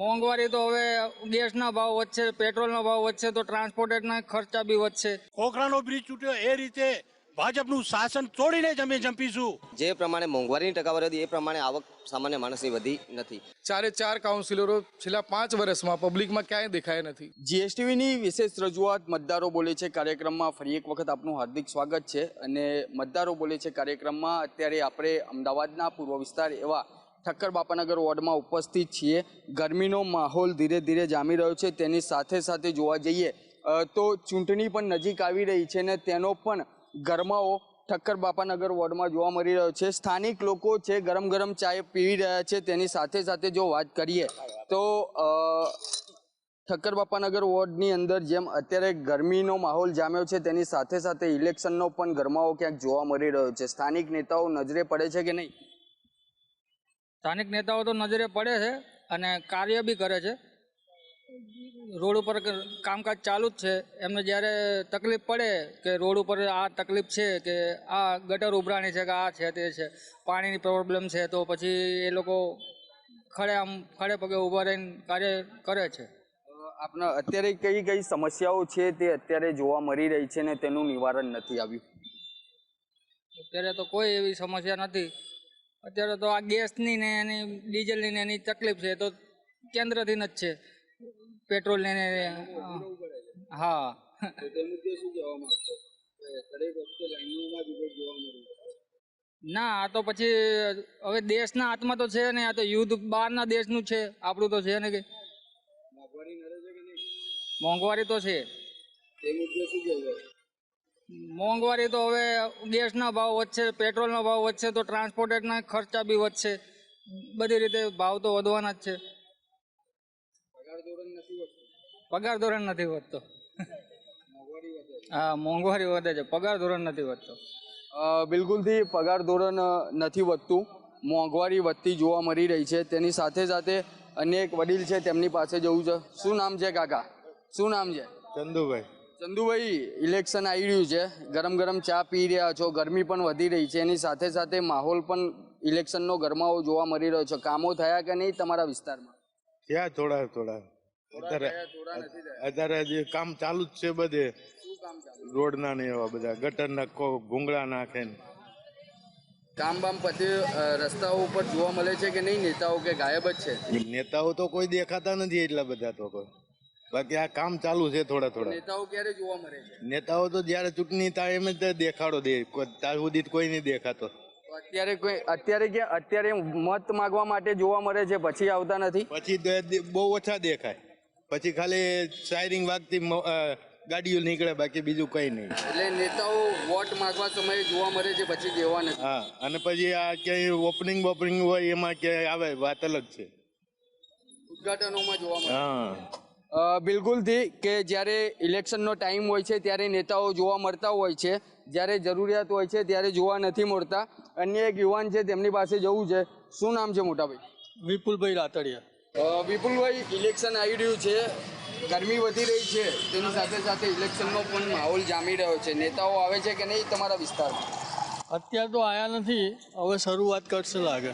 મોંઘવારી તો હવે ગેસના ભાવ વધશે, પેટ્રોલનો ભાવ વધશે તો ટ્રાન્સપોર્ટેટના ખર્ચા બી વધશે. ખોખરાનો બ્રિજ તૂટ્યો એ રીતે ભાજપનું શાસન તોડીને જ અમે જંપીશું. જે પ્રમાણે મોંઘવારીની ટકાવારી હતી એ પ્રમાણે આવક સામાન્ય માણસની વધી નથી. 4 કાઉન્સિલરો છેલ્લા 5 વર્ષમાં પબ્લિકમાં ક્યાંય દેખાયા નથી. જીએસટીવીની વિશેષ રજૂઆત મતદારો બોલે છે કાર્યક્રમમાં ફરી એક વખત આપનું હાર્દિક સ્વાગત છે. અને મતદારો બોલે છે કાર્યક્રમમાં અત્યારે આપણે અમદાવાદના પૂર્વ વિસ્તાર એવા ઠક્કર બાપાનગર વોર્ડમાં ઉપસ્થિત છીએ. ગરમીનો માહોલ ધીરે ધીરે જામી રહ્યો છે. તેની સાથે સાથે જોવા જઈએ તો ચૂંટણી પણ નજીક આવી રહી છે ને તેનો પણ ગરમાવો ઠક્કર બાપાનગર વોર્ડમાં જોવા મળી રહ્યો છે. સ્થાનિક લોકો છે ગરમ ગરમ ચાય પીવી રહ્યા છે. તેની સાથે સાથે જો વાત કરીએ તો ઠક્કર બાપાનગર વોર્ડની અંદર જેમ અત્યારે ગરમીનો માહોલ જામ્યો છે તેની સાથે સાથે ઇલેક્શનનો પણ ગરમાવો ક્યાંક જોવા મળી રહ્યો છે. સ્થાનિક નેતાઓ નજરે પડે છે કે નહીં? સ્થાનિક નેતાઓ તો નજરે પડે છે અને કાર્ય બી કરે છે. રોડ ઉપર કામકાજ ચાલુ જ છે. એમને જ્યારે તકલીફ પડે કે રોડ ઉપર આ તકલીફ છે કે આ ગટર ઉભરાણી છે કે આ છે તે છે, પાણીની પ્રોબ્લેમ છે, તો પછી એ લોકો ખડે પગે ઊભા રહીને કાર્ય કરે છે. આપણા અત્યારે કઈ કઈ સમસ્યાઓ છે તે અત્યારે જોવા મળી રહી છે ને તેનું નિવારણ નથી આવ્યું? અત્યારે તો કોઈ એવી સમસ્યા નથી. અત્યારે તો આ ગેસની ને એની ડીઝલની ને એની તકલીફ છે તો કેન્દ્રથી જ છે. પેટ્રોલ ને હા ના, આ તો પછી હવે દેશના હાથમાં તો છે ને. આ તો યુદ્ધ બહારના દેશનું છે, આપણું તો છે ને. કે મોંઘવારી તો છે. મોંઘવારી તો હવે ગેસના ભાવ વધશે, પેટ્રોલનો ભાવ વધશે તો ટ્રાન્સપોર્ટેટના ખર્ચા બી વધશે. બધી રીતે ભાવ તો વધવાના જ છે. પગાર ધોરણ નથી વધતો. હા, મોંઘવારી વધે છે, પગાર ધોરણ નથી વધતો. બિલકુલથી પગાર ધોરણ નથી વધતું, મોંઘવારી વધતી જોવા મળી રહી છે. તેની સાથે સાથે અન્ય એક વડીલ છે, તેમની પાસે જવું છે. શું નામ છે કાકા? શું નામ છે? ચંદુભાઈ. ચંદુભાઈ, ઇલેક્શન આવી રહ્યું છે, ગરમ ગરમ ચા પી રહ્યા છો, ગરમી પણ વધી રહી છે, એની સાથે સાથે માહોલ પણ ઇલેક્શનનો ગરમાવો જોવા મળી રહ્યો છે. કામો થયા કે નહીં તમારા વિસ્તારમાં? ત્યાં થોડા અત્યારે જે કામ ચાલુ જ છે બધે. રોડના ને એવા બધા ગટરના ભૂંગળા નાખે ને કામ બામ પતે રસ્તાઓ ઉપર જોવા મળે છે કે નહીં? નેતાઓ કે ગાયબ જ છે? નેતાઓ તો કોઈ દેખાતા નથી એટલા બધા તો કોઈ. બાકી આ કામ ચાલુ છે થોડા. નેતાઓ ક્યારે જોવા મળે છે? નેતાઓ તો જયારે ચૂંટણી થાય એમ જ દેખાડો દે, ત્યાં સુધી કોઈ નહીં દેખાતો. અત્યારે મત માંગવા માટે જોવા મળે છે, પછી આવતા નથી? પછી બહુ ઓછા દેખાય. પછી ખાલી સાયરિંગ વાગતી ગાડીઓ નીકળે, બાકી બીજું કઈ નહીં. એટલે નેતાઓ વોટ માંગવા સમયે જોવા મળે છે, પછી જેવા નથી. હા, અને પછી આ ક્યાંય ઓપનિંગ હોય એમાં ક્યાંય આવે, વાત અલગ છે. ઉદઘાટનોમાં જોવા મળે. હા, બિલકુલથી કે જ્યારે ઇલેક્શનનો ટાઈમ હોય છે ત્યારે નેતાઓ જોવા મળતા હોય છે, જ્યારે જરૂરિયાત હોય છે ત્યારે જોવા નથી મળતા. અન્ય એક યુવાન છે, તેમની પાસે જવું છે. શું નામ છે મોટાભાઈ? વિપુલભાઈ રાતડિયા. વિપુલભાઈ, ઇલેક્શન આવી રહ્યું છે, ગરમી વધી રહી છે, તેની સાથે સાથે ઇલેક્શનનો પણ માહોલ જામી રહ્યો છે. નેતાઓ આવે છે કે નહીં તમારા વિસ્તારમાં? અત્યાર તો આવ્યા નથી, હવે શરૂઆત કરશે લાગે.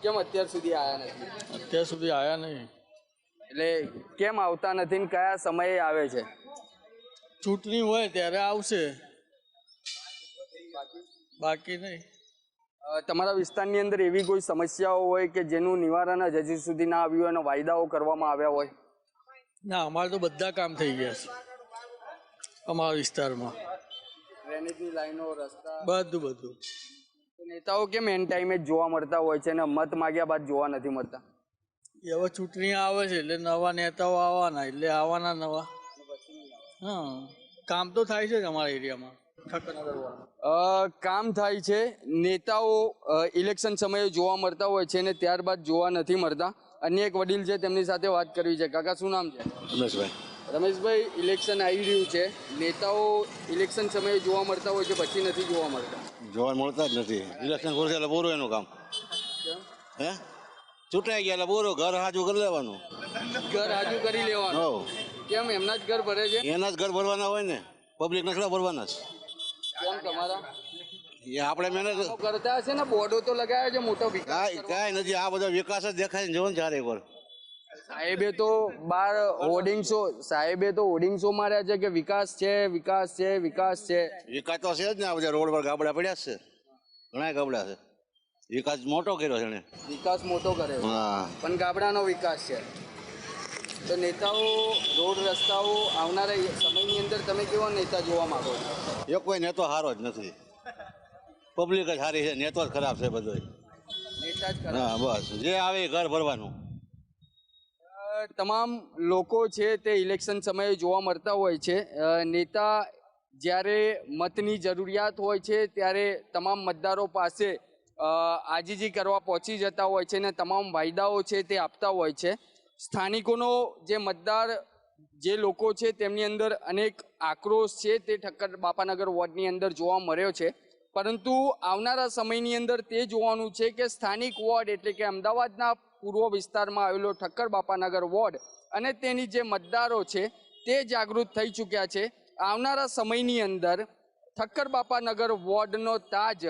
કેમ અત્યાર સુધી આવ્યા નથી? અત્યાર સુધી આવ્યા નહીં એટલે કેમ આવતા નથી ને કયા સમયે આવે છે? ચૂંટણી હોય ત્યારે આવશે, બાકી નહીં. તમારા વિસ્તારની અંદર એવી કોઈ સમસ્યાઓ હોય કે જેનું નિવારણ જ હજી સુધી ના આવ્યું હોય અને વાયદાઓ કરવામાં આવ્યા હોય? ના, અમારે તો બધા કામ થઈ ગયા છે અમારા વિસ્તારમાં. ડ્રેનેજની લાઈનો, રસ્તા, બધું. નેતાઓ કેમ એન ટાઈમે જ જોવા મળતા હોય છે અને મત માગ્યા બાદ જોવા નથી મળતા? હવે ચૂંટણી આવે છે એટલે નવા નેતાઓ આવવાના, એટલે આવવાના નવા. હા, કામ તો થાય છે જ અમારા એરિયામાં. કામ થાય છે, નેતાઓ ઇલેક્શન સમયે જોવા મળતા હોય છે અને ત્યારબાદ જોવા નથી મળતા. અન્ય એક વડીલ છે, તેમની સાથે વાત કરવી છે. કાકા, શું નામ છે? રમેશભાઈ. રમેશભાઈ, ઇલેક્શન આવી રહ્યું છે, નેતાઓ ઇલેક્શન સમયે જોવા મળતા હોય છે, પછી નથી જોવા મળતા? જોવા મળતા જ નથી. ઇલેક્શન પૂરું એટલે પૂરું એનું કામ. હે, ચૂંટાઈ ગયા એટલે પૂરું, ઘર હાજુ કરી લેવાનું. ઘર હાજુ કરી લેવાનું? કેમ, એમના જ ઘર ભરે છે? એના જ ઘર ભરવાના હોય ને, પબ્લિક નખડા ભરવાના જ. કેમ તમારા? એ આપણે મહેનત કરતા હશે ને, બોર્ડો તો લગાવ્યા છે મોટો વિકાસ. કાંઈ નથી, આ બધો વિકાસ જ દેખાય છે. જોવો ને ચારે એકવાર સાહેબે તો બાર સાહેબે તો હોર્ડિંગ્સો માર્યા છે કે વિકાસ છે વિકાસ છે વિકાસ છે. વિકાસ તો છે જ ને, આ બધા રોડ પર ગાબડા પડ્યા જ છે, ઘણા ગાબડા છે. વિકાસ મોટો કર્યો છે એને. વિકાસ મોટો કરે છે. હા, પણ ગામડાનો વિકાસ છે. તો નેતાઓ રોડ રસ્તાઓ આવનારા સમયની અંદર તમે કેવો નેતા જોવા માંગો છો? એ કોઈ નેતો સારો જ નથી, પબ્લિક જ સારી છે, નેતો જ ખરાબ છે બધો. નેતા જ ખરા. હા બસ, જે આવે એ ઘર ભરવાનું. તમામ લોકો છે તે ઇલેક્શન સમયે જોવા મળતા હોય છે. નેતા જ્યારે મતની જરૂરિયાત હોય છે ત્યારે તમામ મતદારો પાસે આજીજી કરવા પહોંચી જતા હોય છે અને તમામ વાયદાઓ છે તે આપતા હોય છે. સ્થાનિકોનો જે મતદાર જે લોકો છે તેમની અંદર અનેક આક્રોશ છે તે ઠક્કર બાપાનગર વોર્ડની અંદર જોવા મળ્યો છે. પરંતુ આવનારા સમયની અંદર તે જોવાનું છે કે સ્થાનિક વોર્ડ એટલે કે અમદાવાદના પૂર્વ વિસ્તારમાં આવેલો ઠક્કર બાપાનગર વોર્ડ અને તેની જે મતદારો છે તે જાગૃત થઈ ચૂક્યા છે. આવનારા સમયની અંદર ઠક્કર બાપાનગર વોર્ડનો તાજ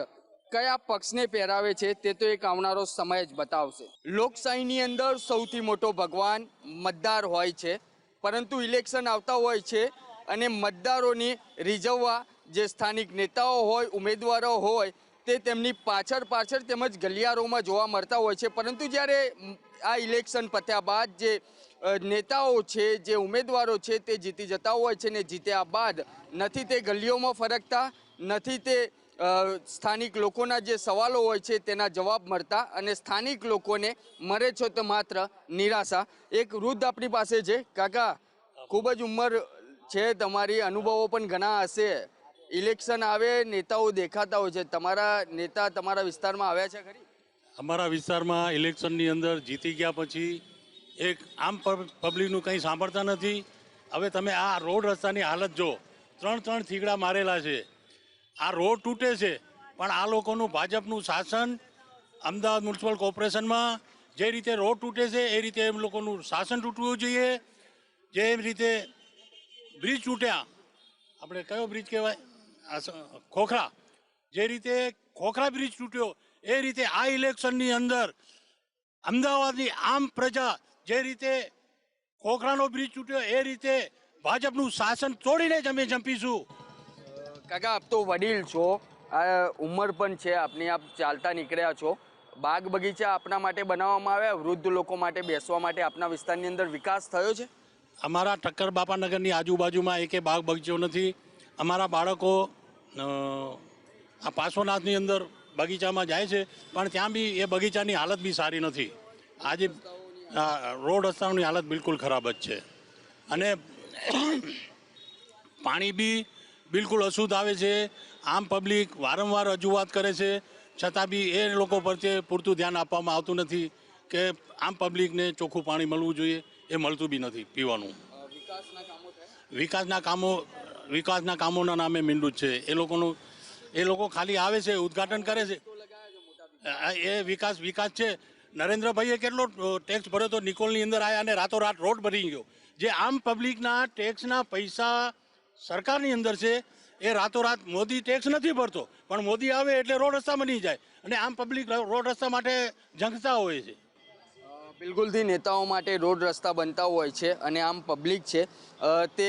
કયા પક્ષને પહેરાવે છે તે તો એક આવનારો સમય જ બતાવશે. લોકશાહીની અંદર સૌથી મોટો ભગવાન મતદાર હોય છે, પરંતુ ઇલેક્શન આવતા હોય છે અને મતદારોની રીઝવવા જે સ્થાનિક નેતાઓ હોય ઉમેદવારો હોય તે તેમની પાછળ તેમજ ગલિયારોમાં જોવા મળતા હોય છે. પરંતુ જ્યારે આ ઇલેક્શન પત્યા બાદ જે નેતાઓ છે જે ઉમેદવારો છે તે જીતી જતા હોય છે ને જીત્યા બાદ નથી તે ગલીઓમાં ફરકતા, નથી તે સ્થાનિક લોકોના જે સવાલો હોય છે તેના જવાબ મળતા અને સ્થાનિક લોકોને મળે છે તો માત્ર નિરાશા. એક વૃદ્ધ આપણી પાસે છે. કાકા, ખૂબ જ ઉંમર છે તમારી, અનુભવો પણ ઘણા હશે. ઇલેક્શન આવે નેતાઓ દેખાતા હોય છે, તમારા નેતા તમારા વિસ્તારમાં આવ્યા છે ખરી? અમારા વિસ્તારમાં ઇલેક્શનની અંદર જીતી ગયા પછી એક આમ પબ્લિકનું કંઈ સાંભળતા નથી. હવે તમે આ રોડ રસ્તાની હાલત જો, 3 થીગડા મારેલા છે. આ રોડ તૂટે છે પણ આ લોકોનું ભાજપનું શાસન અમદાવાદ મ્યુનિસિપલ કોર્પોરેશનમાં જે રીતે રોડ તૂટે છે એ રીતે એમ લોકોનું શાસન તૂટવું જોઈએ. જે રીતે બ્રિજ તૂટ્યા, આપણે કયો બ્રિજ કહેવાય, ખોખરા, જે રીતે ખોખરા બ્રિજ તૂટ્યો એ રીતે આ ઇલેક્શનની અંદર અમદાવાદની આમ પ્રજા જે રીતે ખોખરાનો બ્રિજ તૂટ્યો એ રીતે ભાજપનું શાસન તોડીને જ અમે જંપીશું. કાકા, આપ તો વડીલ છો, આ ઉંમર પણ છે આપની, આપ ચાલતા નીકળ્યા છો. બાગ બગીચા આપના માટે બનાવવામાં આવ્યા, વૃદ્ધ લોકો માટે બેસવા માટે આપના વિસ્તારની અંદર વિકાસ થયો છે? અમારા ઠક્કર બાપાનગરની આજુબાજુમાં એકે બાગ બગીચો નથી. અમારા બાળકો આ પાર્શ્વનાથની અંદર બગીચામાં જાય છે પણ ત્યાં બી એ બગીચાની હાલત બી સારી નથી. આજે રોડ રસ્તાઓની હાલત બિલકુલ ખરાબ જ છે અને પાણી બી બિલકુલ અશુદ્ધ આવે છે. આમ પબ્લિક વારંવાર રજૂઆત કરે છે છતાં બી એ લોકો પ્રત્યે પૂરતું ધ્યાન આપવામાં આવતું નથી કે આમ પબ્લિકને ચોખ્ખું પાણી મળવું જોઈએ, એ મળતું બી નથી પીવાનું. વિકાસના કામોના નામે મીંડું જ છે એ લોકો ખાલી આવે છે, ઉદ્ઘાટન કરે છે. એ વિકાસ છે. નરેન્દ્રભાઈએ કેટલો ટેક્સ ભર્યો તો નિકોલની અંદર આવ્યા અને રાતોરાત રોડ બની ગયો. જે આમ પબ્લિકના ટેક્સના પૈસા સરકારની અંદર છે એ રાતોરાત મોદી ટેક્સ નથી ભરતો પણ મોદી આવે એટલે રોડ રસ્તા બની જાય અને આમ પબ્લિક રોડ રસ્તા માટે ઝંખતા હોય છે. બિલકુલથી નેતાઓ માટે રોડ રસ્તા બનતા હોય છે અને આમ પબ્લિક છે તે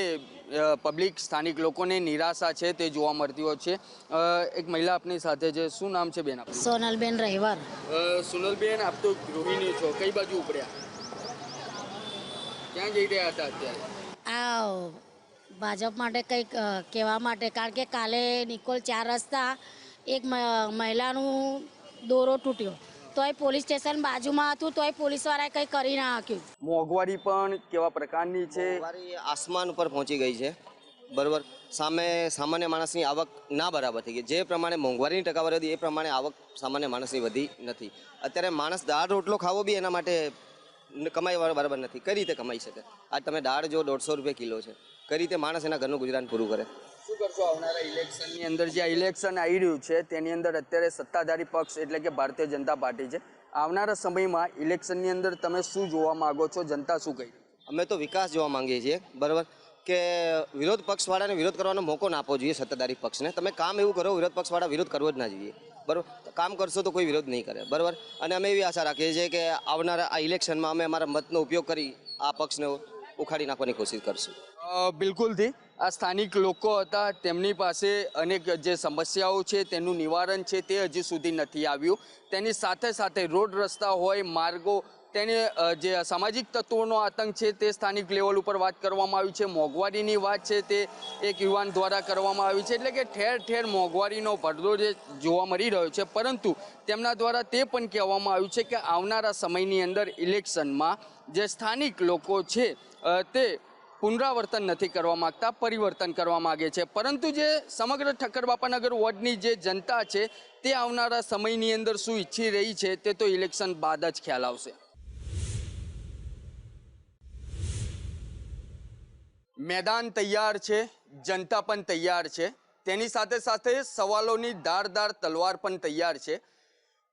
પબ્લિક સ્થાનિક લોકોને નિરાશા છે તે જોવા મળતી હોય છે. એક મહિલા આપની સાથે છે, શું નામ છે બેન આપનું? સોનલબેન રહીવાર. સોનલબેન, આપ તો ગૃહિણી છો, કઈ બાજુ ઉપડ્યા, ક્યાં જઈ રહ્યા હતા અત્યારે? આ ભાજપ માટે કંઈક કહેવા માટે, કારણ કે કાલે નિકોલ 4 રસ્તા એક મહિલાનું દોરો તૂટ્યો તોય પોલીસ સ્ટેશન બાજુમાં હતું તોય પોલીસવાળાએ કંઈ કરી ના શક્યું. મોંઘવારી પણ કેવા પ્રકારની છે? મોંઘવારી આસમાન ઉપર પહોંચી ગઈ છે, બરાબર. સામે સામાન્ય માણસની આવક ના બરાબર થઈ ગઈ. જે પ્રમાણે મોંઘવારીની ટકાવારી હતી એ પ્રમાણે આવક સામાન્ય માણસની વધી નથી. અત્યારે માણસ દાળ રોટલો ખાવો બી એના માટે કમાઈ બરાબર નથી. કઈ રીતે કમાઈ શકે? આજ તમે દાળ જો 150 રૂપિયા કિલો છે, કઈ રીતે માણસ એના ઘરનું ગુજરાન પૂરું કરે? શું કરશો આવનારા ઇલેક્શનની અંદર? જે ઇલેક્શન આવી રહ્યું છે તેની અંદર અત્યારે સત્તાધારી પક્ષ એટલે કે ભારતીય જનતા પાર્ટી છે. આવનારા સમયમાં ઇલેક્શનની અંદર તમે શું જોવા માંગો છો? જનતા શું કહી? અમે તો વિકાસ જોવા માંગીએ છીએ, બરાબર, કે વિરોધ પક્ષવાળાને વિરોધ કરવાનો મોકો ના આપવો જોઈએ. સત્તાધારી પક્ષને તમે કામ એવું કરો, વિરોધ પક્ષવાળા વિરોધ કરવો જ ના જોઈએ. બરાબર, કામ કરશો તો કોઈ વિરોધ નહીં કરે, બરાબર. અને અમે એવી આશા રાખીએ છીએ કે આવનારા આ ઇલેક્શનમાં અમે અમારા મતનો ઉપયોગ કરી આ પક્ષને ઉખાડી નાખવાની કોશિશ કરશું. બિલકુલથી આ સ્થાનિક લોકો હતા, તેમની પાસે અનેક જે સમસ્યાઓ છે તેનું નિવારણ છે તે હજી સુધી નથી આવ્યું. તેની સાથે સાથે રોડ રસ્તા હોય, માર્ગો, તેને જે સામાજિક તત્વોનો આતંક છે તે સ્થાનિક લેવલ ઉપર વાત કરવામાં આવી છે. મોંઘવારીની વાત છે તે એક યુવાન દ્વારા કરવામાં આવી છે. એટલે કે ઠેર ઠેર મોંઘવારીનો ભરડો જે જોવા મળી રહ્યો છે. પરંતુ તેમના દ્વારા તે પણ કહેવામાં આવ્યું છે કે આવનારા સમયની અંદર ઇલેક્શનમાં જે સ્થાનિક લોકો છે તે પુનરાવર્તન નથી કરવા માગતા, પરિવર્તન કરવા માગે છે. પરંતુ જે સમગ્ર ઠક્કરબાપાનગર વોર્ડની જે જનતા છે તે આવનારા સમયની અંદર શું ઈચ્છી રહી છે તે તો ઇલેક્શન બાદ જ ખ્યાલ આવશે. મેદાન તૈયાર છે, જનતા પણ તૈયાર છે, તેની સાથે સાથે સવાલોની ધારદાર તલવાર પણ તૈયાર છે.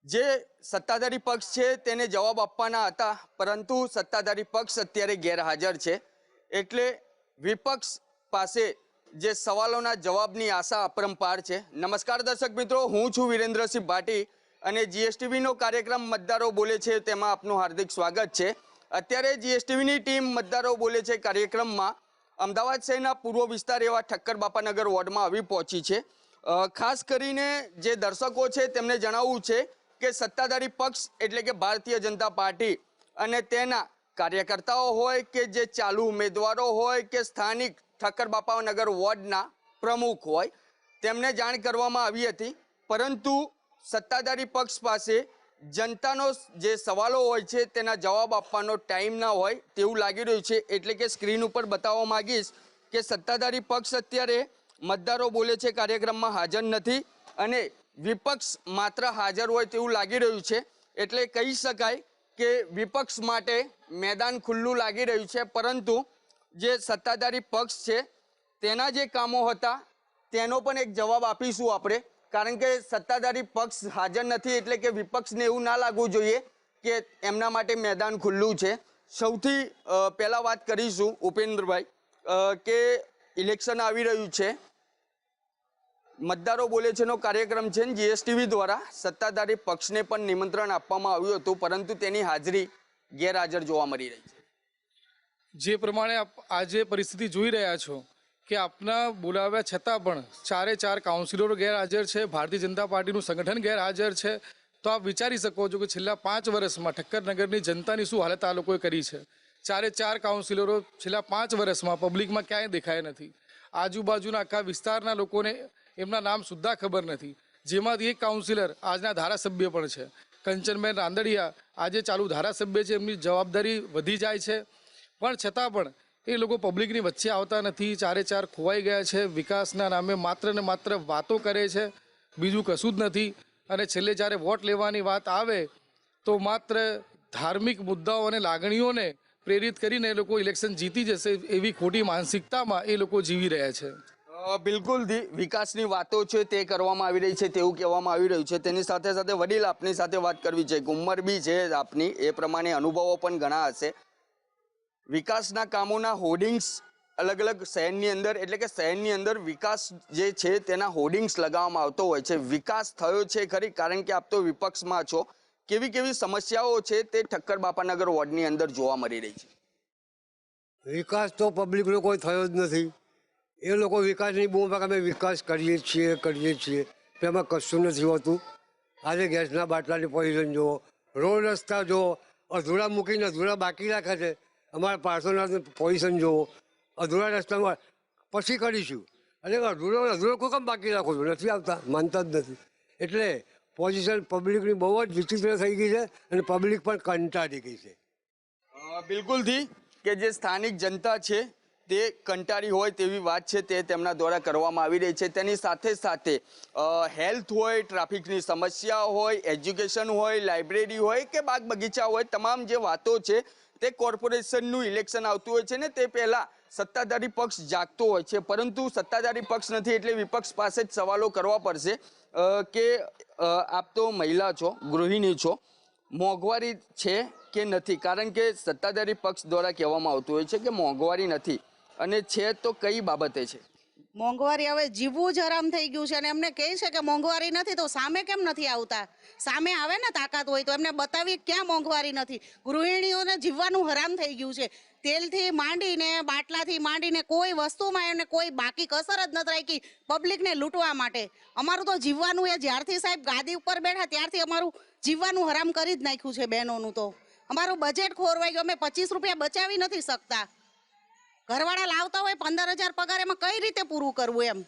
જે સત્તાધારી પક્ષ છે તેને જવાબ આપવાના હતા, પરંતુ સત્તાધારી પક્ષ અત્યારે ગેરહાજર છે. એટલે વિપક્ષ પાસે જે સવાલોના જવાબની આશા અપરંપાર છે. નમસ્કાર દર્શક મિત્રો, હું છું વિરેન્દ્રસિંહ ભાટી અને જીએસટીવીનો કાર્યક્રમ મતદારો બોલે છે તેમાં આપનું હાર્દિક સ્વાગત છે. અત્યારે જીએસટીવીની ટીમ મતદારો બોલે છે કાર્યક્રમમાં અમદાવાદ શહેરના પૂર્વ વિસ્તાર એવા ઠક્કરબાપાનગર વોર્ડમાં આવી પહોંચી છે. ખાસ કરીને જે દર્શકો છે તેમને જણાવવું છે કે સત્તાધારી પક્ષ એટલે કે ભારતીય જનતા પાર્ટી અને તેના કાર્યકર્તાઓ હોય કે જે ચાલુ ઉમેદવારો હોય કે સ્થાનિક ઠક્કરબાપાનગર વોર્ડના પ્રમુખ હોય, તેમને જાણ કરવામાં આવી હતી. પરંતુ સત્તાધારી પક્ષ પાસે જનતાનો જે સવાલો હોય છે તેના જવાબ આપવાનો ટાઈમ ના હોય તેવું લાગી રહ્યું છે. એટલે કે સ્ક્રીન ઉપર બતાવવા માંગીશ કે સત્તાધારી પક્ષ અત્યારે મતદારો બોલે છે કાર્યક્રમમાં હાજર નથી અને વિપક્ષ માત્ર હાજર હોય તેવું લાગી રહ્યું છે. એટલે કહી શકાય કે વિપક્ષ માટે મેદાન ખુલ્લું લાગી રહ્યું છે. પરંતુ જે સત્તાધારી પક્ષ છે તેના જે કામો હતા તેનો પણ એક જવાબ આપીશું આપણે. કારણ કે સત્તાધારી પક્ષ હાજર નથી એટલે કે વિપક્ષને એવું ના લાગવું જોઈએ કે એમના માટે મેદાન ખુલ્લું છે. સૌથી પહેલાં વાત કરીશું ઉપેન્દ્રભાઈ કે ઇલેક્શન આવી રહ્યું છે, મતદારો બોલે છેનો કાર્યક્રમ છે, જીએસટીવી દ્વારા સત્તાધારી પક્ષને પણ નિમંત્રણ આપવામાં આવ્યું હતું, પરંતુ તેની હાજરી ગેરહાજર જોવા મળી રહી છે. જે પ્રમાણે આજે પરિસ્થિતિ જોઈ રહ્યા છો કે આપના બોલાવ્યા છતાં પણ 4 કાઉન્સિલરો ગેરહાજર છે, ભારતીય જનતા પાર્ટીનું સંગઠન ગેરહાજર છે. તો આપ વિચારી શકો છો કે છેલ્લા 5 વર્ષમાં ઠક્કરનગરની જનતાની શું હાલત આ લોકોએ કરી છે. 4 કાઉન્સિલરો છેલ્લા 5 વર્ષમાં પબ્લિકમાં ક્યાંય દેખાયા નથી. આજુબાજુના આખા વિસ્તારના લોકોને એમના નામ સુદ્ધા ખબર નથી. જેમાંથી એક કાઉન્સિલર આજના ધારાસભ્ય પણ છે, કંચનબેન રાંદડિયા આજે ચાલુ ધારાસભ્ય છે. એમની જવાબદારી વધી જાય છે, પણ છતાં પણ એ લોકો પબ્લિકની વચ્ચે આવતા નથી. 4 ખોવાઈ ગયા છે. વિકાસના નામે માત્ર ને માત્ર વાતો કરે છે, બીજું કશું જ નથી. અને છેલ્લે જ્યારે વોટ લેવાની વાત આવે તો માત્ર ધાર્મિક મુદ્દાઓ અને લાગણીઓને પ્રેરિત કરીને એ લોકો ઇલેક્શન જીતી જશે એવી ખોટી માનસિકતામાં એ લોકો જીવી રહ્યા છે. બિલકુલથી વિકાસની વાતો છે તે કરવામાં આવી રહી છે તેવું કહેવામાં આવી રહ્યું છે. તેની સાથે સાથે વડીલ આપની સાથે વાત કરવી છે, ઉંમર બી છે આપની, એ પ્રમાણે અનુભવો પણ ઘણા હશે. વિકાસના કામોના હોર્ડિંગ્સ અલગ અલગ શહેરની અંદર એટલે કે શહેરની અંદર વિકાસ જે છે તેના હોર્ડિંગ્સ લગાવવામાં આવતો હોય છે. વિકાસ થયો છે ખરી? કારણ કે આપ તો વિપક્ષમાં છો. કેવી કેવી સમસ્યાઓ છે તે ઠક્કરબાપાનગર વોર્ડની અંદર જોવા મળી રહી છે? વિકાસ તો પબ્લિકનો કોઈ થયો જ નથી. એ લોકો વિકાસની બૂમ પાકે અમે વિકાસ કરીએ છીએ, એમાં કશું નથી હોતું. આજે ગેસના બાટલાની પોઝિશન જુઓ, રોડ રસ્તા જુઓ, અધૂરા મૂકીને અધૂરા બાકી રાખે છે. અમારા પાર્સલના પોઝિશન જુઓ, અધૂરા રસ્તામાં પછી કરીશું. અને અધૂરો કોઈ કામ બાકી રાખો છો, નથી આવતા, માનતા જ નથી. એટલે પોઝિશન પબ્લિકની બહુ જ વિચિત્ર થઈ ગઈ છે અને પબ્લિક પણ કંટાળી ગઈ છે. બિલકુલથી કે જે સ્થાનિક જનતા છે તે કંટાળી હોય તેવી વાત છે તે તેમના દ્વારા કરવામાં આવી રહી છે. તેની સાથે સાથે હેલ્થ હોય, ટ્રાફિકની સમસ્યા હોય, એજ્યુકેશન હોય, લાઇબ્રેરી હોય કે બાગ બગીચા હોય, તમામ જે વાતો છે તે કોર્પોરેશનનું ઇલેક્શન આવતું હોય છે ને તે પહેલાં સત્તાધારી પક્ષ જાગતો હોય છે. પરંતુ સત્તાધારી પક્ષ નથી એટલે વિપક્ષ પાસે જ સવાલો કરવા પડશે કે આપ તો મહિલા છો, ગૃહિણી છો, મોંઘવારી છે કે નથી? કારણ કે સત્તાધારી પક્ષ દ્વારા કહેવામાં આવતું હોય છે કે મોંઘવારી નથી, અને છે તો કઈ બાબતે છે? મોંઘવારી હવે જીવવું જ હરામ થઈ ગયું છે અને એમને કહે છે કે મોંઘવારી નથી તો સામે કેમ નથી આવતા? સામે આવે ને તાકાત હોય તો એમને બતાવી ક્યાં મોંઘવારી નથી. ગૃહિણીઓને જીવવાનું હરામ થઈ ગયું છે. તેલથી માંડીને બાટલાથી માંડીને કોઈ વસ્તુમાં એને કોઈ બાકી કસર જ નથી રાખી પબ્લિકને લૂંટવા માટે. અમારું તો જીવવાનું એ જ્યારથી સાહેબ ગાદી ઉપર બેઠા ત્યારથી અમારું જીવવાનું હરામ કરી જ નાખ્યું છે બહેનોનું. તો અમારું બજેટ ખોરવાઈ ગયું. અમે 25 રૂપિયા બચાવી નથી શકતા. ઘરવાળા લાવતા હોય 15,000 પગાર, એમાં કઈ રીતે પૂરું કરવું એમ?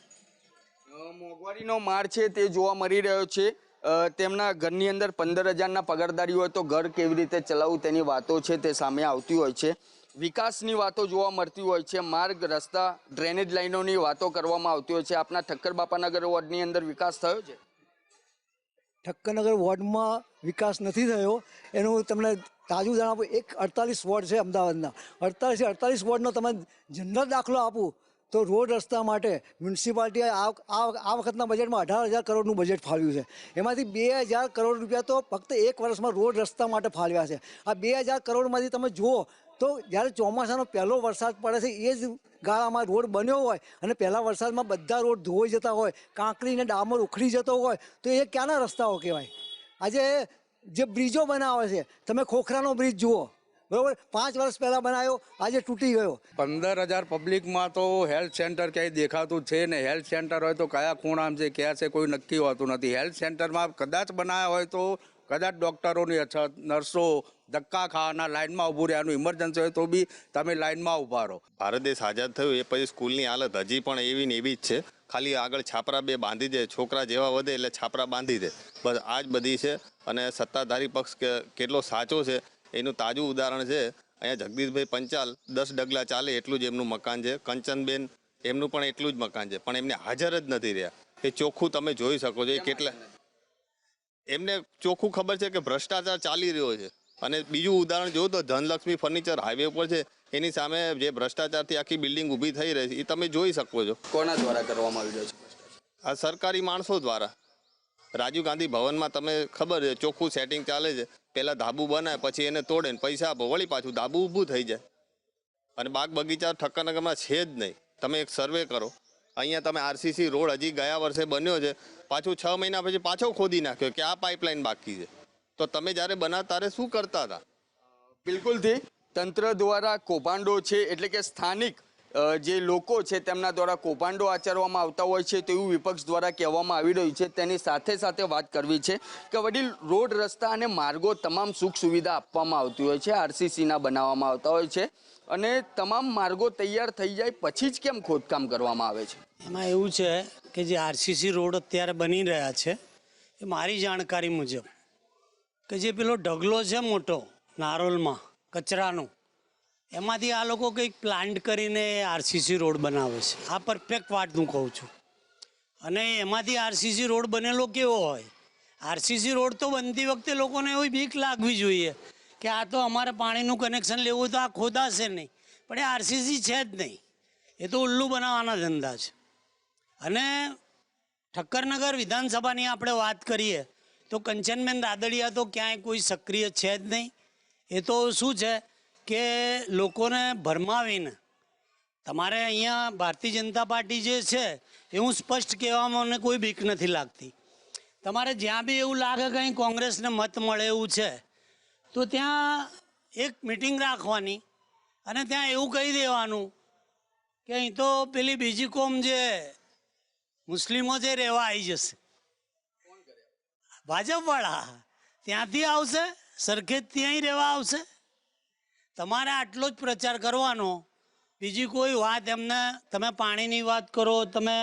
મોંઘવારીનો માર છે તે જોવા મળી રહ્યો છે. તેમના ઘરની અંદર 15,000ના પગારદારી હોય તો ઘર કેવી રીતે ચલાવવું તેની વાતો છે તે સામે આવતી હોય છે. વિકાસની વાતો જોવા મળતી હોય છે. માર્ગ, રસ્તા, ડ્રેનેજ લાઈનોની વાતો કરવામાં આવતી હોય છે. આપના ઠક્કર બાપાનગર વોર્ડની અંદર વિકાસ થયો છે? ઠક્કરનગર વોર્ડમાં વિકાસ નથી થયો. એનું તમને તાજું જણાવું, 48 વોર્ડ છે અમદાવાદના. 48 વોર્ડનો તમે જનરલ દાખલો આપું તો રોડ રસ્તા માટે મ્યુનિસિપાલિટીએ આ વખતના બજેટમાં 18,000 કરોડનું બજેટ ફાળવ્યું છે. એમાંથી 2,000 કરોડ રૂપિયા તો ફક્ત એક વર્ષમાં રોડ રસ્તા માટે ફાળવ્યા છે. આ 2,000 કરોડમાંથી તમે જુઓ તો જ્યારે ચોમાસાનો પહેલો વરસાદ પડે છે એ જ ગાળામાં રોડ બન્યો હોય અને પહેલા વરસાદમાં બધા રોડ ધોવાઈ જતા હોય, કાંકરીને ડામર ઉખડી જતો હોય તો એ ક્યાંના રસ્તાઓ કહેવાય? આજે જે બ્રિજો બનાવે છે, તમે ખોખરાનો બ્રિજ જુઓ, બરોબર, 5 વર્ષ પહેલા બનાવ્યો, આજે તૂટી ગયો. 15,000 પબ્લિકમાં તો હેલ્થ સેન્ટર ક્યાંય દેખાતું છે ને. હેલ્થ સેન્ટર હોય તો કયા ખૂણામાં છે ક્યાં છે કોઈ નક્કી હોતું નથી. હેલ્થ સેન્ટરમાં કદાચ બનાવ્યા હોય તો કદાચ ડૉક્ટરોની અછત, નર્સો ધક્કા ખાવાના, લાઇનમાં ઊભું રહેવાનું, ઇમરજન્સી હોય તો બી તમે લાઇનમાં ઊભા રહો. ભારત દેશ આઝાદ થયો એ પછી સ્કૂલની હાલત હજી પણ એવી ને એવી જ છે. ખાલી આગળ છાપરા 2 બાંધી દે, છોકરા જેવા વધે એટલે છાપરા બાંધી દે, બસ આ જ બધી છે. અને સત્તાધારી પક્ષ કેટલો સાચો છે એનું તાજું ઉદાહરણ છે. અહીંયા જગદીશભાઈ પંચાલ 10 ડગલા ચાલે એટલું જ એમનું મકાન છે. કંચનબેન એમનું પણ એટલું જ મકાન છે, પણ એમને હાજર જ નથી રહ્યા. એ ચોખ્ખું તમે જોઈ શકો છો. એ કેટલા એમને ચોખ્ખું ખબર છે કે ભ્રષ્ટાચાર ચાલી રહ્યો છે. અને બીજું ઉદાહરણ જોયું તો ધનલક્ષ્મી ફર્નિચર હાઈવે ઉપર છે, એની સામે જે ભ્રષ્ટાચારથી આખી બિલ્ડિંગ ઊભી થઈ રહી છે એ તમે જોઈ શકો છો. કોના દ્વારા કરવામાં આવી રહ્યો છે? આ સરકારી માણસો દ્વારા. રાજીવ ગાંધી ભવનમાં તમે ખબર છે ચોખ્ખું સેટિંગ ચાલે છે. પહેલાં ધાબુ બનાવે, પછી એને તોડે ને પૈસા આપો, વળી પાછું ધાબુ ઊભું થઈ જાય. અને બાગ બગીચા ઠક્કરનગરમાં છે જ નહીં. તમે એક સર્વે કરો. અહીંયા તમે આરસીસી રોડ હજી ગયા વર્ષે બન્યો છે, પાછું 6 મહિના પછી પાછો ખોદી નાખ્યો કે આ પાઇપલાઇન બાકી છે. તો તમે જ્યારે બનાવતા ત્યારે શું કરતા હતા? બિલકુલથી તંત્ર દ્વારા કૌભાંડો છે, એટલે કે સ્થાનિક જે લોકો છે તેમના દ્વારા કૌભાંડો આચરવામાં આવતા હોય છે તેવું વિપક્ષ દ્વારા કહેવામાં આવી રહ્યું છે. તેની સાથે સાથે વાત કરવી છે કે વડીલ, રોડ રસ્તા અને માર્ગો તમામ સુખ સુવિધા આપવામાં આવતી હોય છે, આરસીસીના બનાવવામાં આવતા હોય છે, અને તમામ માર્ગો તૈયાર થઈ જાય પછી જ કેમ ખોદકામ કરવામાં આવે છે? એમાં એવું છે કે જે આરસીસી રોડ અત્યારે બની રહ્યા છે એ મારી જાણકારી મુજબ કે જે પેલો ઢગલો છે મોટો નારોલમાં કચરાનો, એમાંથી આ લોકો કંઈક પ્લાન્ટ કરીને આરસીસી રોડ બનાવે છે. આ પરફેક્ટ વાત હું કહું છું. અને એમાંથી આરસીસી રોડ બનેલો કેવો હોય? આરસીસી રોડ તો બનતી વખતે લોકોને એવી બીક લાગવી જોઈએ કે આ તો અમારે પાણીનું કનેક્શન લેવું તો આ ખોદાશે નહીં, પણ એ આરસીસી છે જ નહીં. એ તો ઉલ્લુ બનાવવાના ધંધા છે. અને ઠક્કરનગર વિધાનસભાની આપણે વાત કરીએ તો કંચનબેન રાદડિયા તો ક્યાંય કોઈ સક્રિય છે જ નહીં. એ તો શું છે કે લોકોને ભરમાવીને તમારે અહીંયા ભારતીય જનતા પાર્ટી જે છે એ હું સ્પષ્ટ કહેવામાં મને કોઈ બીક નથી લાગતી. તમારે જ્યાં બી એવું લાગે કંઈ કોંગ્રેસને મત મળે એવું છે તો ત્યાં એક મિટિંગ રાખવાની અને ત્યાં એવું કહી દેવાનું કે અહીં તો પેલી બીજી કોમ જે મુસ્લિમો જે રહેવા આવી જશે, ભાજપવાળા ત્યાંથી આવશે, સરખેજથી અહીં રહેવા આવશે. તમારે આટલો જ પ્રચાર કરવાનો, બીજી કોઈ વાત એમને. તમે પાણીની વાત કરો, તમે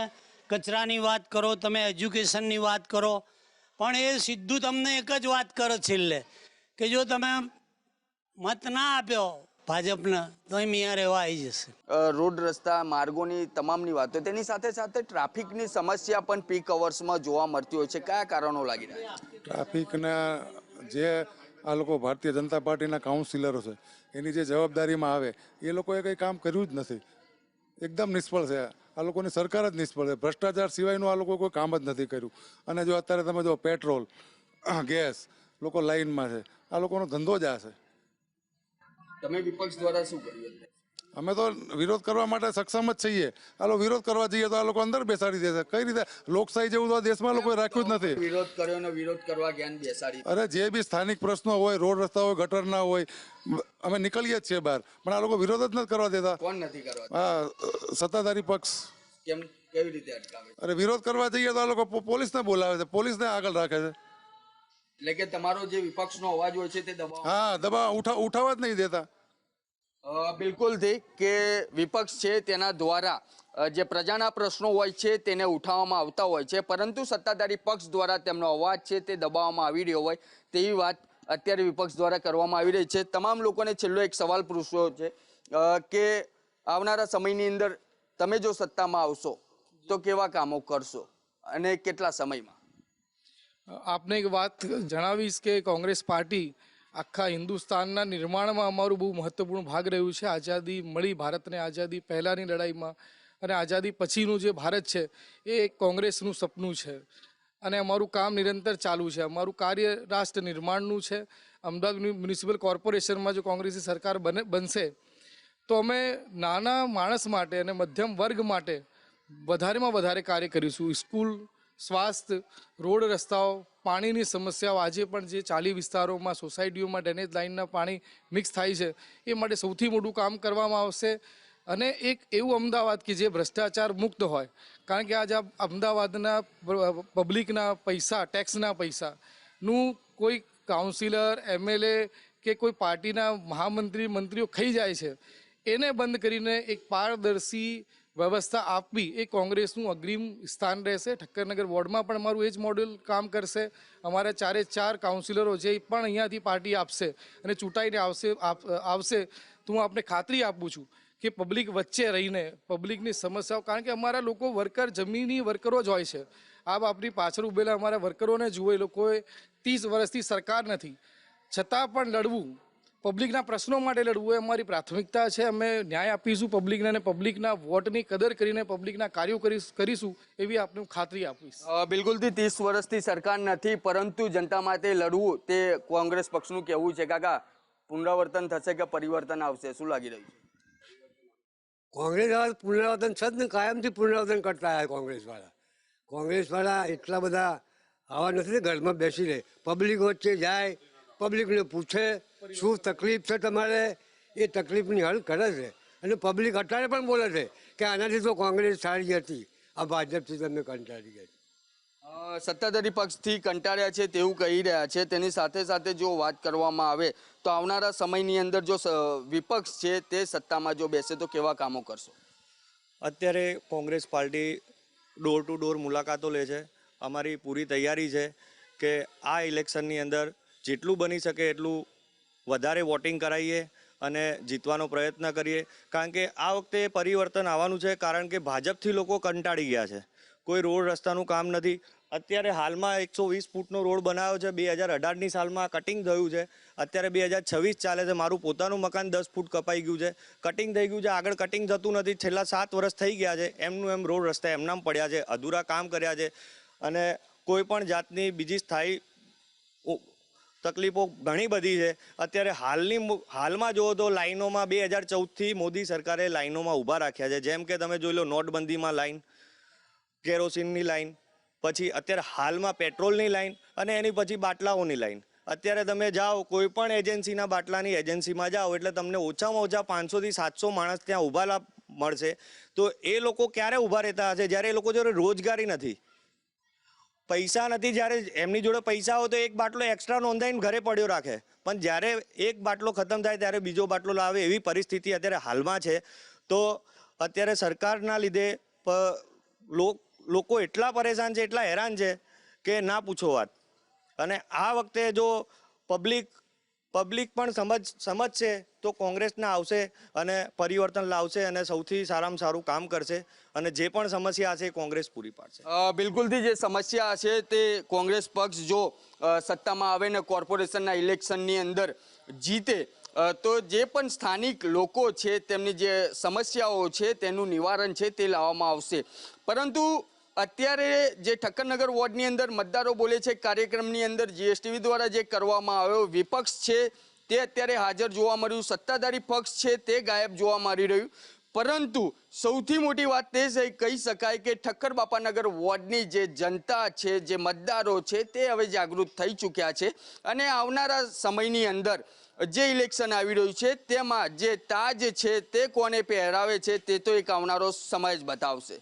કચરાની વાત કરો, તમે એજ્યુકેશનની વાત કરો, પણ એ સીધું તમને એક જ વાત કરે છેલ્લે કે જો તમે મત ના આપ્યો ભાજપને તો અહીં મિયા રહેવા આવી જશે. રોડ રસ્તા માર્ગોની તમામની વાતો, તેની સાથે સાથે ટ્રાફિકની સમસ્યા પણ પીક અવર્સમાં જોવા મળતી હોય છે. કયા કારણો લાગી રહ્યા છે? ટ્રાફિકના જે આ લોકો ભારતીય જનતા પાર્ટીના કાઉન્સિલરો છે એની જે જવાબદારીમાં આવે એ લોકોએ કંઈ કામ કર્યું જ નથી. એકદમ નિષ્ફળ છે. આ લોકોની સરકાર જ નિષ્ફળ છે. ભ્રષ્ટાચાર સિવાયનું આ લોકો કોઈ કામ જ નથી કર્યું. અને જો અત્યારે તમે જો પેટ્રોલ, ગેસ, લોકો લાઇનમાં છે, આ લોકોનો ધંધો જ આ છે. તમે વિપક્ષ દ્વારા શું કર્યું? અમે તો વિરોધ કરવા માટે સક્ષમ જ છીએ. આ લોકો વિરોધ કરવા જઈએ તો આ લોકો અંદર બેસાડી દેશે. કઈ રીતે? લોકશાહી જેવું તો દેશમાં લોકોએ રાખ્યું જ નથી. વિરોધ કર્યો ને વિરોધ કરવા જ્ઞાન બેસાડી. અરે જે બી સ્થાનિક પ્રશ્નો હોય, રોડ રસ્તા હોય, ગટરના હોય, અમે નીકળીએ જ છીએ બહાર, પણ આ લોકો વિરોધ જ નથી કરવા દેતા. કોણ નથી કરવા? હા, સત્તાધારી પક્ષ. કેમ, કેવી રીતે અટકાવે? અરે વિરોધ કરવા જઈએ તો આ લોકો પોલીસને બોલાવે છે, પોલીસને આગળ રાખે છે. એટલે કે તમારો જે વિપક્ષનો અવાજ હોય છે તે દબાવ. હા, ઉઠાવવા જ નહીં દેતા. બિલકુલથી કે વિપક્ષ છે તેના દ્વારા જે પ્રજાના પ્રશ્નો હોય છે તેને ઉઠાવવામાં આવતા હોય છે, પરંતુ સત્તાધારી પક્ષ દ્વારા તેમનો અવાજ છે તે દબાવવામાં આવી રહ્યો હોય તેવી વાત અત્યારે વિપક્ષ દ્વારા કરવામાં આવી રહી છે. તમામ લોકોને છેલ્લો એક સવાલ પૂછવો છે કે આવનારા સમયની અંદર તમે જો સત્તામાં આવશો તો કેવા કામો કરશો અને કેટલા સમયમાં? આપને એક વાત જણાવીશ કે કોંગ્રેસ પાર્ટી આખા હિન્દુસ્તાનના નિર્માણમાં અમારું બહુ મહત્વપૂર્ણ ભાગ રહ્યું છે. આઝાદી મળી ભારતને, આઝાદી પહેલાંની લડાઈમાં અને આઝાદી પછીનું જે ભારત છે એ એક કોંગ્રેસનું સપનું છે અને અમારું કામ નિરંતર ચાલુ છે. અમારું કાર્ય રાષ્ટ્ર નિર્માણનું છે. અમદાવાદ મ્યુનિસિપલ કોર્પોરેશનમાં જો કોંગ્રેસની સરકાર બનશે તો અમે નાના માણસ માટે અને મધ્યમ વર્ગ માટે વધારેમાં વધારે કાર્ય કરીશું. સ્કૂલ, સ્વાસ્થ્ય, રોડ રસ્તાઓ, પાણીની સમસ્યાઓ, આજે પણ જે 40 વિસ્તારોમાં સોસાયટીઓમાં ડ્રેનેજ લાઇનના પાણી મિક્સ થાય છે એ માટે સૌથી મોટું કામ કરવામાં આવશે. અને એક એવું અમદાવાદ કે જે ભ્રષ્ટાચાર મુક્ત હોય, કારણ કે આજે અમદાવાદના પબ્લિકના પૈસા, ટેક્સના પૈસાનું કોઈ કાઉન્સિલર, MLA કે કોઈ પાર્ટીના મહામંત્રી, મંત્રીઓ ખાઈ જાય છે. એને બંધ કરીને એક પારદર્શી વ્યવસ્થા આપવી એ કોંગ્રેસનું અગ્રીમ સ્થાન રહેશે. ઠક્કરનગર વોર્ડમાં પણ અમારું એ જ મોડેલ કામ કરશે. અમારા 4 કાઉન્સિલરો જે પણ અહીંયાથી પાર્ટી આપશે અને ચૂંટાઈને આવશે તો હું આપને ખાતરી આપું છું કે પબ્લિક વચ્ચે રહીને પબ્લિકની સમસ્યાઓ, કારણ કે અમારા લોકો વર્કર, જમીની વર્કરો જ હોય છે. આપ આપણી પાછળ ઉભેલા અમારા વર્કરોને જુઓ, એ લોકોએ 30 વર્ષથી સરકાર નથી છતાં પણ લડવું, પબ્લિકના પ્રશ્નો માટે લડવું એ અમારી પ્રાથમિકતા છે. અમે ન્યાય આપીશું પબ્લિકને અને પબ્લિકના વોટની કદર કરીને પબ્લિકના કાર્યો કરીશું એવી આપને ખાતરી આપીશ. બિલકુલથી 30 વર્ષથી સરકાર નથી, પરંતુ જનતા માટે લડવું તે કોંગ્રેસ પક્ષનું કહેવું છે. કાકા, પુનરાવર્તન થશે કે પરિવર્તન આવશે, શું લાગી રહ્યું છે? કોંગ્રેસ પુનરાવર્તન છે જ ને, કાયમથી પુનરાવર્તન કરતા આવ્યા કોંગ્રેસવાળા એટલા બધા આવા નથી, ઘરમાં બેસી રહે, પબ્લિક વચ્ચે જાય, પબ્લિકને પૂછે શું તકલીફ છે તમારે, એ તકલીફની હલ કરે છે. અને પબ્લિક અત્યારે પણ બોલે છે કે આનાથી તો કોંગ્રેસ સારી હતી, આ ભાજપથી તમે કંટાળી ગયા. સત્તાધારી પક્ષથી કંટાળ્યા છે તેવું કહી રહ્યા છે. તેની સાથે સાથે જો વાત કરવામાં આવે તો આવનારા સમયની અંદર જો વિપક્ષ છે તે સત્તામાં જો બેસે તો કેવા કામો કરશો? અત્યારે Congress party door to door મુલાકાતો લે છે. અમારી પૂરી તૈયારી છે કે આ ઇલેક્શનની અંદર જેટલું બની શકે એટલું વધારે વોટિંગ કરાવીએ અને જીતવાનો પ્રયત્ન કરીએ. કારણ કે આ વખતે પરિવર્તન આવવાનું છે, કારણ કે ભાજપથી લોકો કંટાળી ગયા છે. કોઈ રોડ રસ્તાનું કામ નથી. અત્યારે હાલમાં 120 ફૂટનો રોડ બનાવ્યો છે, 2018ની સાલમાં કટિંગ થયું છે, અત્યારે 2026 ચાલે છે. મારું પોતાનું મકાન 10 ફૂટ કપાઈ ગયું છે, કટિંગ થઈ ગયું છે, આગળ કટિંગ થતું નથી. છેલ્લા 7 વર્ષ થઈ ગયા છે, એમનું એમ રોડ રસ્તા એમનામ પડ્યા છે, અધૂરા કામ કર્યા છે અને કોઈ પણ જાતની બીજી સ્થાયી તકલીફો ઘણી બધી છે. અત્યારે હાલમાં જુઓ તો લાઈનોમાં 2014થી મોદી સરકારે લાઈનોમાં ઊભા રાખ્યા છે. જેમ કે તમે જોઈ લો, નોટબંધીમાં લાઈન, કેરોસીનની લાઈન, પછી અત્યારે હાલમાં પેટ્રોલની લાઈન અને એની પછી બાટલાઓની લાઈન. અત્યારે તમે જાઓ કોઈ પણ એજન્સીના બાટલાની એજન્સીમાં જાઓ એટલે તમને ઓછામાં ઓછા 500થી 700 માણસ ત્યાં ઊભા મળશે. તો એ લોકો ક્યારે ઊભા રહેતા હશે? જ્યારે એ લોકો જોડે રોજગારી નથી, પૈસા નથી. જ્યારે એમની જોડે પૈસા હોય તો એક બાટલો એક્સ્ટ્રા નોંધાઈને ઘરે પડ્યો રાખે, પણ જ્યારે એક બાટલો ખતમ થાય ત્યારે બીજો બાટલો લાવે, એવી પરિસ્થિતિ અત્યારે હાલમાં છે. તો અત્યારે સરકારના લીધે લોકો એટલા પરેશાન છે, એટલા હેરાન છે કે ના પૂછો વાત. અને આ વખતે જો પબ્લિક પણ સમજશે તો કોંગ્રેસના આવશે અને પરિવર્તન લાવશે અને સૌથી સારામાં સારું કામ કરશે અને જે પણ સમસ્યા હશે કોંગ્રેસ પૂરી પાડશે. બિલકુલથી જે સમસ્યા છે તે કોંગ્રેસ પક્ષ જો સત્તામાં આવે ને કોર્પોરેશનના ઇલેક્શનની અંદર જીતે તો જે પણ સ્થાનિક લોકો છે તેમની જે સમસ્યાઓ છે તેનું નિવારણ છે તે લાવવામાં આવશે. પરંતુ અત્યારે જે ઠક્કરનગર વોર્ડની અંદર મતદારો બોલે છે કાર્યક્રમની અંદર GSTV દ્વારા જે કરવામાં આવ્યો, વિપક્ષ છે તે અત્યારે હાજર જોવા મળ્યું. સત્તાધારી પક્ષ છે તે ગાયબ જોવા મળી રહ્યું. પરંતુ સૌથી મોટી વાત તે છે કહી શકાય કે ઠક્કર બાપાનગર વોર્ડની જે જનતા છે, જે મતદારો છે, તે હવે જાગૃત થઈ ચૂક્યા છે અને આવનારા સમયની અંદર જે ઇલેક્શન આવી રહ્યું છે તેમાં જે તાજ છે તે કોને પહેરાવે છે તે તો એક આવનારો સમય જ બતાવશે.